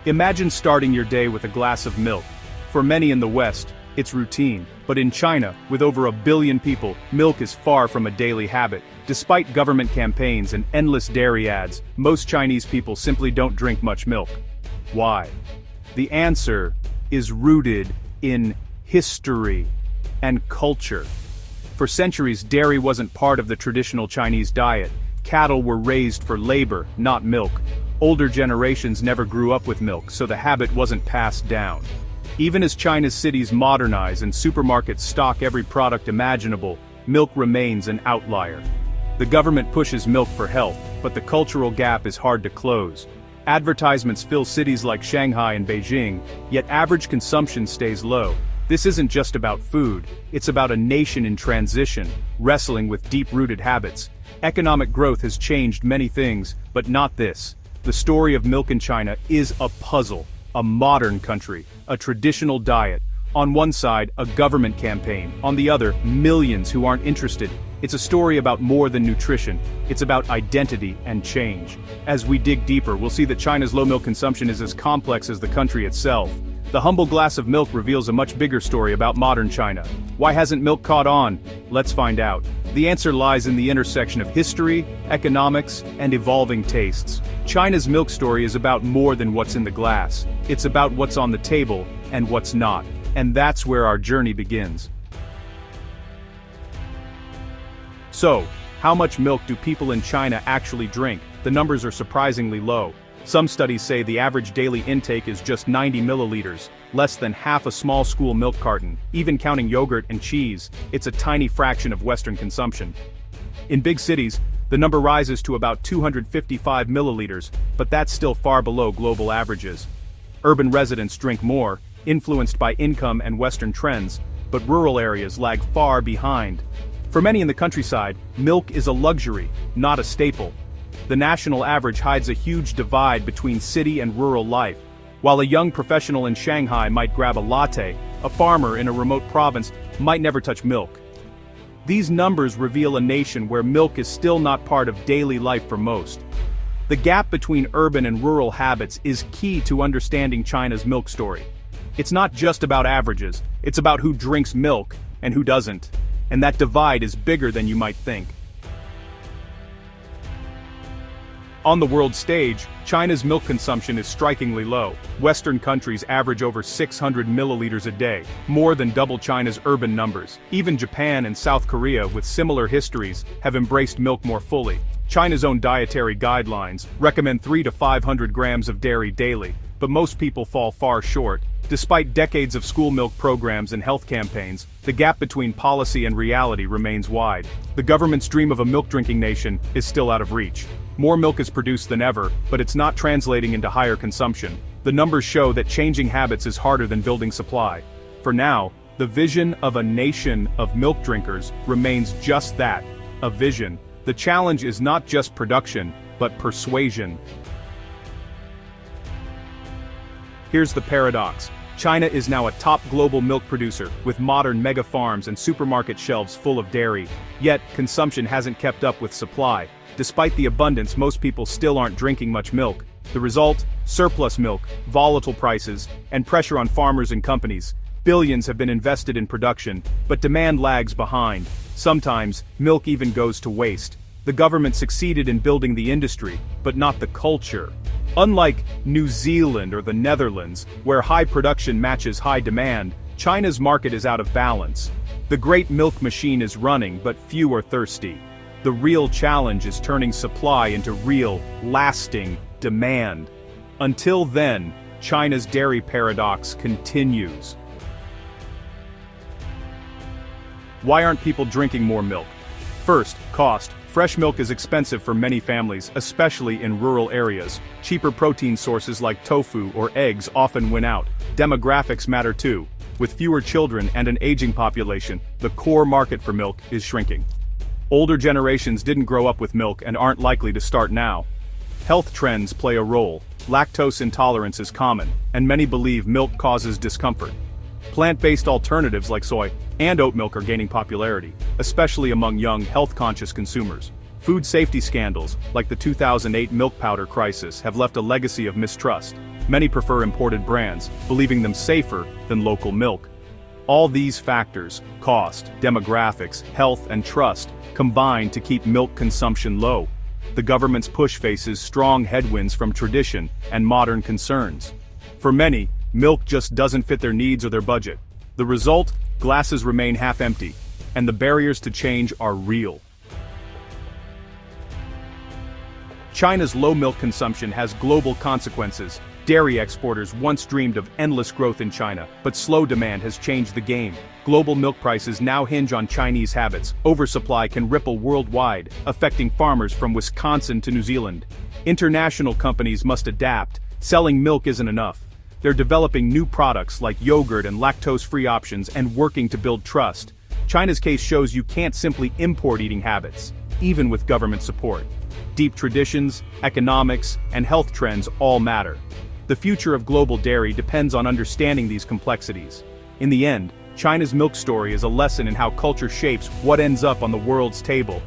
Imagine starting your day with a glass of milk. For many in the West, it's routine, but in China, with over 1 billion people, milk is far from a daily habit. Despite government campaigns and endless dairy ads, most Chinese people simply don't drink much milk. Why? The answer is rooted in history and culture. For centuries, dairy wasn't part of the traditional Chinese diet. Cattle were raised for labor, not milk. Older generations never grew up with milk, so the habit wasn't passed down. Even as China's cities modernize and supermarkets stock every product imaginable, milk remains an outlier. The government pushes milk for health, but the cultural gap is hard to close. Advertisements fill cities like Shanghai and Beijing, yet average consumption stays low. This isn't just about food, it's about a nation in transition, wrestling with deep-rooted habits. Economic growth has changed many things, but not this. The story of milk in China is a puzzle, a modern country, a traditional diet. On one side, a government campaign, on the other, millions who aren't interested. It's a story about more than nutrition, it's about identity and change. As we dig deeper, we'll see that China's low milk consumption is as complex as the country itself. The humble glass of milk reveals a much bigger story about modern China. Why hasn't milk caught on? Let's find out. The answer lies in the intersection of history, economics, and evolving tastes. China's milk story is about more than what's in the glass. It's about what's on the table and what's not. And that's where our journey begins. So, how much milk do people in China actually drink? The numbers are surprisingly low. Some studies say the average daily intake is just 90 milliliters, less than half a small school milk carton. Even counting yogurt and cheese, it's a tiny fraction of Western consumption. In big cities, the number rises to about 255 milliliters, but that's still far below global averages. Urban residents drink more, influenced by income and Western trends, but rural areas lag far behind. For many in the countryside, milk is a luxury, not a staple. The national average hides a huge divide between city and rural life. While a young professional in Shanghai might grab a latte, a farmer in a remote province might never touch milk. These numbers reveal a nation where milk is still not part of daily life for most. The gap between urban and rural habits is key to understanding China's milk story. It's not just about averages, it's about who drinks milk and who doesn't. And that divide is bigger than you might think. On the world stage, China's milk consumption is strikingly low. Western countries average over 600 milliliters a day, more than double China's urban numbers. Even Japan and South Korea, with similar histories, have embraced milk more fully. China's own dietary guidelines recommend 300 to 500 grams of dairy daily, but most people fall far short. Despite decades of school milk programs and health campaigns, the gap between policy and reality remains wide. The government's dream of a milk-drinking nation is still out of reach. More milk is produced than ever, but it's not translating into higher consumption. The numbers show that changing habits is harder than building supply. For now, the vision of a nation of milk drinkers remains just that, a vision. The challenge is not just production, but persuasion. Here's the paradox. China is now a top global milk producer, with modern mega farms and supermarket shelves full of dairy. Yet, consumption hasn't kept up with supply. Despite the abundance, most people still aren't drinking much milk. The result? Surplus milk, volatile prices, and pressure on farmers and companies. Billions have been invested in production, but demand lags behind. Sometimes, milk even goes to waste. The government succeeded in building the industry, but not the culture. Unlike New Zealand or the Netherlands, where high production matches high demand, China's market is out of balance. The great milk machine is running, but few are thirsty. The real challenge is turning supply into real, lasting demand. Until then, China's dairy paradox continues. Why aren't people drinking more milk? First, cost. Fresh milk is expensive for many families, especially in rural areas. Cheaper protein sources like tofu or eggs often win out. Demographics matter too. With fewer children and an aging population, the core market for milk is shrinking. Older generations didn't grow up with milk and aren't likely to start now. Health trends play a role. Lactose intolerance is common, and many believe milk causes discomfort. Plant-based alternatives like soy and oat milk are gaining popularity, especially among young, health-conscious consumers. Food safety scandals, like the 2008 milk powder crisis, have left a legacy of mistrust. Many prefer imported brands, believing them safer than local milk. All these factors, cost, demographics, health, and trust, combine to keep milk consumption low. The government's push faces strong headwinds from tradition and modern concerns. For many, milk just doesn't fit their needs or their budget. The result? Glasses remain half empty, and the barriers to change are real. China's low milk consumption has global consequences. Dairy exporters once dreamed of endless growth in China, but slow demand has changed the game. Global milk prices now hinge on Chinese habits. Oversupply can ripple worldwide, affecting farmers from Wisconsin to New Zealand. International companies must adapt. Selling milk isn't enough. They're developing new products like yogurt and lactose-free options and working to build trust. China's case shows you can't simply import eating habits, even with government support. Deep traditions, economics, and health trends all matter. The future of global dairy depends on understanding these complexities. In the end, China's milk story is a lesson in how culture shapes what ends up on the world's table.